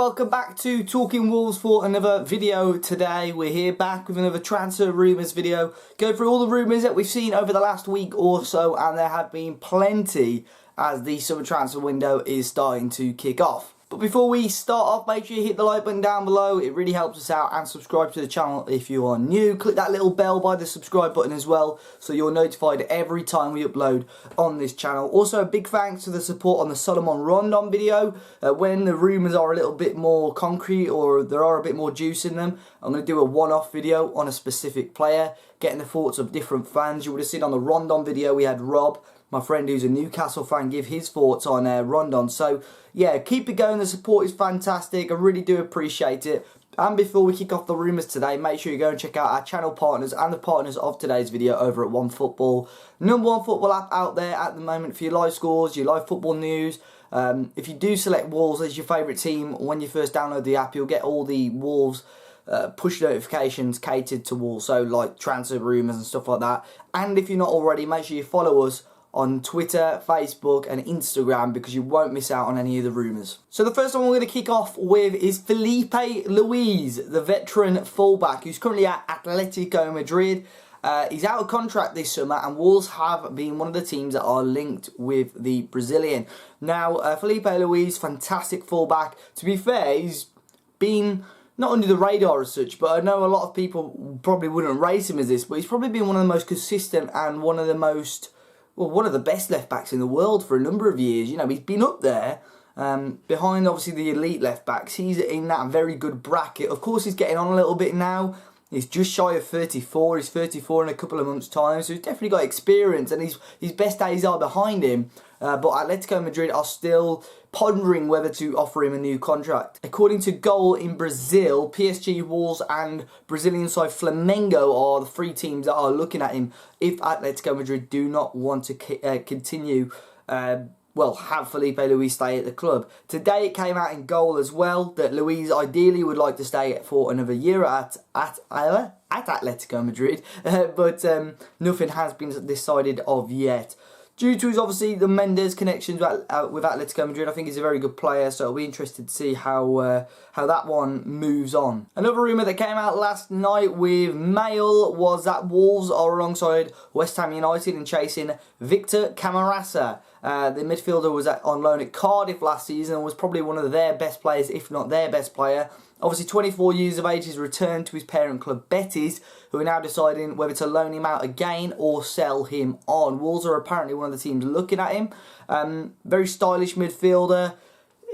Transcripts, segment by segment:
welcome back to Talking Wolves for another video today. We're here back with another transfer rumours video. Go through all the rumours that we've seen over the last week or so, and there have been plenty as the summer transfer window is starting to kick off. But before we start off, make sure you hit the like button down below. It really helps us out, and subscribe to the channel if you are new. Click that little bell by the subscribe button as well, so you're notified every time we upload on this channel. Also, a big thanks to the support on the Solomon Rondon video. When the rumours are a little bit more concrete or there are a bit more juice in them, I'm going to do a one-off video on a specific player, getting the thoughts of different fans. You would have seen on the Rondon video we had Rob, my friend who's a Newcastle fan, give his thoughts on Rondon. So yeah, keep it going. The support is fantastic. I really do appreciate it. And before we kick off the rumours today, make sure you go and check out our channel partners and the partners of today's video over at OneFootball. #1 football app out there at the moment for your live scores, your live football news. If you do select Wolves as your favourite team, when you first download the app, you'll get all the Wolves push notifications catered to Wolves, so like transfer rumours and stuff like that. And if you're not already, make sure you follow us on Twitter, Facebook and Instagram, because you won't miss out on any of the rumours. So the first one we're going to kick off with is Felipe Luis, the veteran fullback who's currently at Atletico Madrid. He's out of contract this summer, and Wolves have been one of the teams that are linked with the Brazilian. Now, Felipe Luis, fantastic fullback. To be fair, he's been not under the radar as such, but I know a lot of people probably wouldn't rate him as this, but he's probably been one of the most consistent and one of the most, well, one of the best left-backs in the world for a number of years. You know, he's been up there, behind obviously the elite left-backs. He's in that very good bracket. Of course, he's getting on a little bit now. He's just shy of 34. He's 34 in a couple of months' time, so he's definitely got experience, and his best days are behind him. But Atletico Madrid are still pondering whether to offer him a new contract. According to Goal in Brazil, PSG, Wolves and Brazilian side Flamengo are the three teams that are looking at him if Atletico Madrid do not want to continue have Felipe Luis stay at the club. Today it came out in Goal as well that Luis ideally would like to stay for another year at Atletico Madrid, but nothing has been decided of yet. Due to his, obviously, the Mendes connections with Atletico Madrid, I think he's a very good player, so I'll be interested to see how that one moves on. Another rumour that came out last night with Mail was that Wolves are alongside West Ham United in chasing Victor Camarasa. The midfielder was on loan at Cardiff last season and was probably one of their best players, if not their best player. Obviously, 24 years of age, he's returned to his parent club Betis, who are now deciding whether to loan him out again or sell him on. Wolves are apparently one of the teams looking at him. Very stylish midfielder,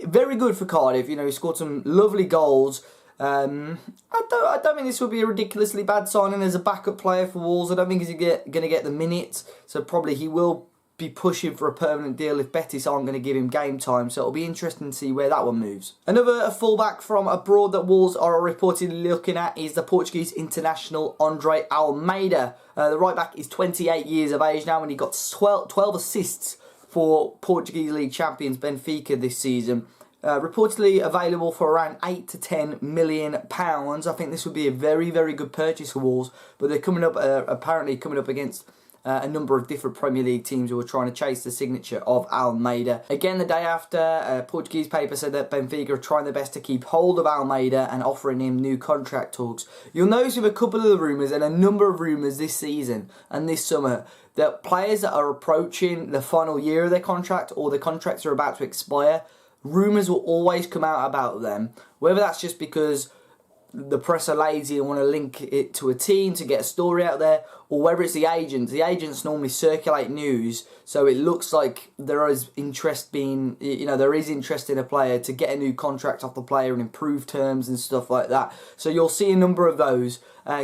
very good for Cardiff. You know, he scored some lovely goals. I don't think this would be a ridiculously bad signing as a backup player for Wolves. I don't think he's going to get the minutes, so probably he will be pushing for a permanent deal if Betis aren't going to give him game time, so it'll be interesting to see where that one moves. Another fullback from abroad that Wolves are reportedly looking at is the Portuguese international Andre Almeida. The right back is 28 years of age now, and he got 12 assists for Portuguese League champions Benfica this season. Reportedly available for around £8 to £10 million. I think this would be a very, very good purchase for Wolves, but they're coming up, apparently coming up against a number of different Premier League teams who are trying to chase the signature of Almeida. Again, the day after, a Portuguese paper said that Benfica are trying their best to keep hold of Almeida and offering him new contract talks. You'll notice with a couple of the rumours and a number of rumours this season and this summer that players that are approaching the final year of their contract or their contracts are about to expire, rumours will always come out about them. Whether that's just because the press are lazy and want to link it to a team to get a story out there, or whether it's the agents. The agents normally circulate news, so it looks like there is interest in a player to get a new contract off the player and improve terms and stuff like that. So you'll see a number of those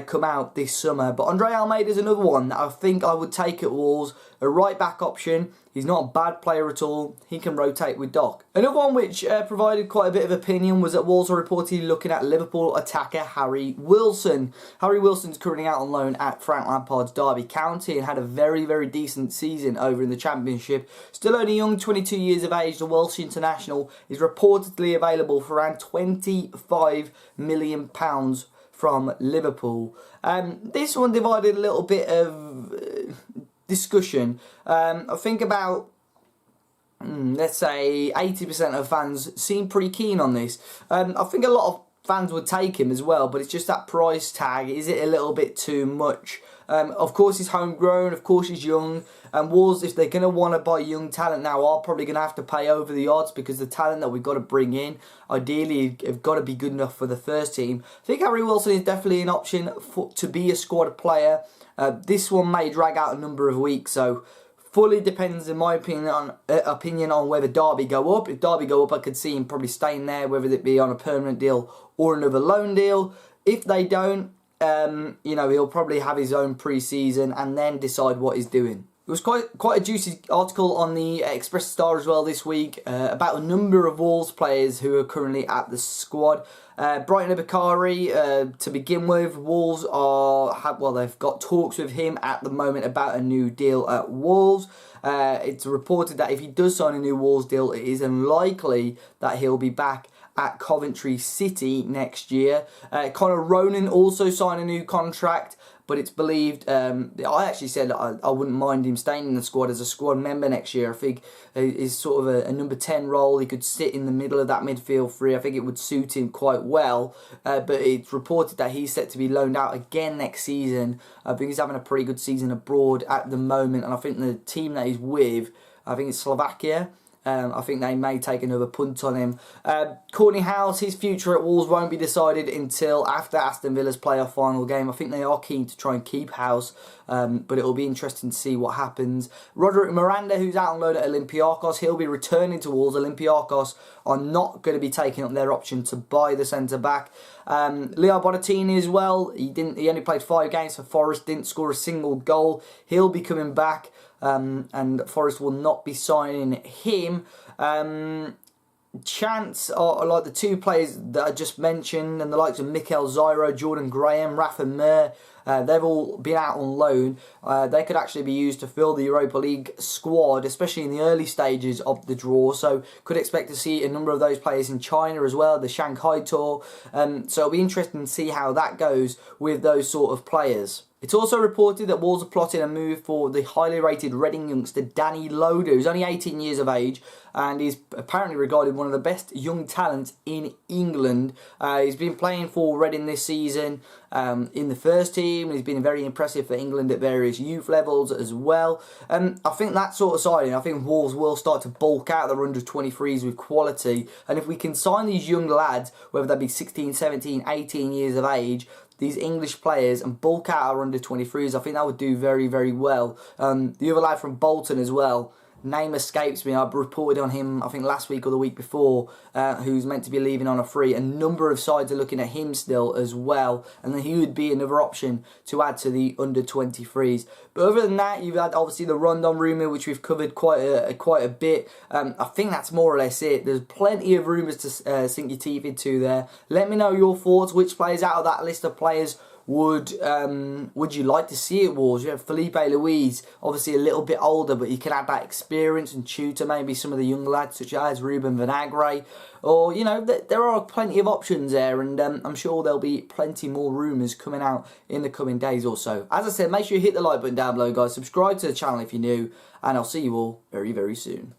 come out this summer. But Andre Almeida is another one that I think I would take at Wolves. A right back option. He's not a bad player at all. He can rotate with Doc. Another one which provided quite a bit of opinion was that Wolves are reportedly looking at Liverpool attacker Harry Wilson. Harry Wilson's currently out on loan at Frank Lampard's Derby County and had a very, very decent season over in the Championship. Still only young, 22 years of age, the Welsh international is reportedly available for around £25 million from Liverpool. This one divided a little bit of discussion. I think about let's say 80% of fans seem pretty keen on this. I think a lot of fans would take him as well, but it's just that price tag. Is it a little bit too much? Of course he's homegrown, of course he's young, and Wolves, if they're going to want to buy young talent now, are probably going to have to pay over the odds, because the talent that we've got to bring in, ideally, have got to be good enough for the first team. I think Harry Wilson is definitely an option to be a squad player. This one may drag out a number of weeks, so fully depends, in my opinion, on whether Derby go up. If Derby go up, I could see him probably staying there, whether it be on a permanent deal or another loan deal. If they don't, you know, he'll probably have his own pre-season and then decide what he's doing. It was quite a juicy article on the Express Star as well this week about a number of Wolves players who are currently at the squad. Brighton Bakari, to begin with, Wolves they've got talks with him at the moment about a new deal at Wolves. It's reported that if he does sign a new Wolves deal, it is unlikely that he'll be back at Coventry City next year. Conor Ronan also signed a new contract, but it's believed, I actually said I wouldn't mind him staying in the squad as a squad member next year. I think he's sort of a number 10 role. He could sit in the middle of that midfield three. I think it would suit him quite well, but it's reported that he's set to be loaned out again next season. I think he's having a pretty good season abroad at the moment, and I think the team that he's with, I think it's Slovakia. I think they may take another punt on him. Courtney House, his future at Wolves won't be decided until after Aston Villa's playoff final game. I think they are keen to try and keep House, but it will be interesting to see what happens. Roderick Miranda, who's out on loan at Olympiacos, he'll be returning to Wolves. Olympiacos are not going to be taking up their option to buy the centre-back. Leo Bonatini as well. He only played 5 games for Forest, didn't score a single goal. He'll be coming back. And Forest will not be signing him. Chance are like the 2 players that I just mentioned, and the likes of Mikel Zyro, Jordan Graham, Rafa Mir. They've all been out on loan. They could actually be used to fill the Europa League squad, especially in the early stages of the draw. So could expect to see a number of those players in China as well, the Shanghai tour. So it'll be interesting to see how that goes with those sort of players. It's also reported that Wolves are plotting a move for the highly rated Reading youngster Danny Loader, who's only 18 years of age and is apparently regarded one of the best young talents in England. He's been playing for Reading this season in the first team. He's been very impressive for England at various youth levels as well. I think that sort of signing, I think Wolves will start to bulk out their under 23s with quality. And if we can sign these young lads, whether they be 16, 17, 18 years of age, these English players, and bulk out our under 23s, I think that would do very, very well. The other lad from Bolton as well, name escapes me. I've reported on him, I think last week or the week before, who's meant to be leaving on a free. A number of sides are looking at him still as well, and then he would be another option to add to the under 23s. But other than that, you've had obviously the Rondon rumour, which we've covered quite a bit. I think that's more or less it. There's plenty of rumours to sink your teeth into there. Let me know your thoughts. Which players out of that list of players would you like to see at Wolves? You have Felipe Luis, obviously a little bit older, but he can add that experience and tutor maybe some of the young lads such as Ruben Vinagre. Or, you know, there are plenty of options there, and I'm sure there'll be plenty more rumours coming out in the coming days or so. As I said, make sure you hit the like button down below, guys. Subscribe to the channel if you're new, and I'll see you all very, very soon.